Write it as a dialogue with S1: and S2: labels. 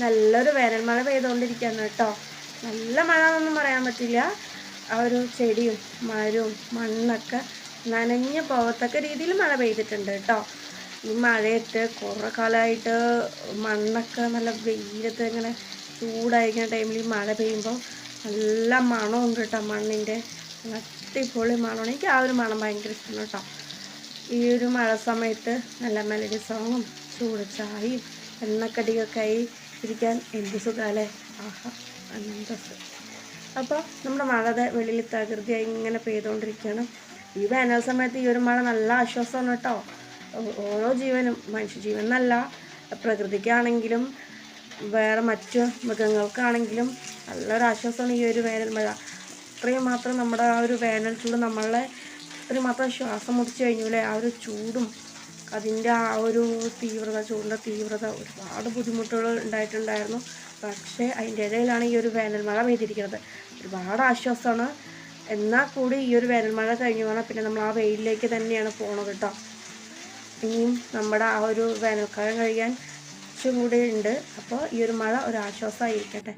S1: നല്ലൊരു വേനൽ മഴ പെയ്തുകൊണ്ടിരിക്കുകയാണ് കേട്ടോ. നല്ല മഴ എന്നൊന്നും പറയാൻ പറ്റില്ല. ആ ഒരു ചെടിയും മരവും മണ്ണൊക്കെ നനഞ്ഞു പോകത്തക്ക രീതിയിൽ മഴ പെയ്തിട്ടുണ്ട് കേട്ടോ. ഈ മഴയത്ത് കുറേ കാലമായിട്ട് മണ്ണൊക്കെ നല്ല വെയിലത്ത് ഇങ്ങനെ ചൂടായിരിക്കുന്ന ടൈമിൽ ഈ മഴ പെയ്യുമ്പോൾ നല്ല മണമുണ്ട് കേട്ടോ. മണ്ണിൻ്റെ അടിപൊളി മണമാണ്. എനിക്ക് ആ ഒരു മണം ഭയങ്കര ഇഷ്ടമാണ് കേട്ടോ. ഈ ഒരു മഴ സമയത്ത് നല്ല മെലഡി സോങ്ങും ചൂട് ചായയും എണ്ണക്കടിയൊക്കെ ആയി ഇരിക്കാൻ എന്ത് സുഖമല്ലേ. ആഹാ, അന്തസ്. അപ്പോൾ നമ്മുടെ മഴ വെളിയിൽ തകൃതിയായി ഇങ്ങനെ പെയ്തുകൊണ്ടിരിക്കുകയാണ്. ഈ വേനൽ സമയത്ത് ഈ ഒരു മഴ നല്ല ആശ്വാസമാണ് കേട്ടോ. ഓരോ ജീവനും, മനുഷ്യജീവൻ എന്നല്ല, പ്രകൃതിക്കാണെങ്കിലും വേറെ മറ്റു മൃഗങ്ങൾക്കാണെങ്കിലും നല്ലൊരാശ്വാസമാണ് ഈ ഒരു വേനൽ മഴ. അത്രയും മാത്രം നമ്മുടെ ആ ഒരു വേനൽ ചൂട് നമ്മളെ അത്രയും മാത്രം ശ്വാസം മുടിച്ചു കഴിഞ്ഞു അല്ലേ. ആ ഒരു ചൂടും അതിൻ്റെ ആ ഒരു തീവ്രത, ചൂടിൻ്റെ തീവ്രത, ഒരുപാട് ബുദ്ധിമുട്ടുകൾ ഉണ്ടായിട്ടുണ്ടായിരുന്നു. പക്ഷേ അതിൻ്റെ ഇടയിലാണ് ഈ ഒരു വേനൽ മഴ പെയ്തിരിക്കുന്നത്. ഒരുപാട് ആശ്വാസമാണ്. എന്നാൽ കൂടി ഈ ഒരു വേനൽ മഴ കഴിഞ്ഞു പോകണം, പിന്നെ നമ്മൾ ആ വെയിലിലേക്ക് തന്നെയാണ് പോകണത് കേട്ടോ. ഇനിയും നമ്മുടെ ആ ഒരു വേനൽക്കാലം കഴിയാൻ കുറച്ചും കൂടി ഉണ്ട്. അപ്പോൾ ഈ ഒരു മഴ ഒരു ആശ്വാസമായിരിക്കട്ടെ.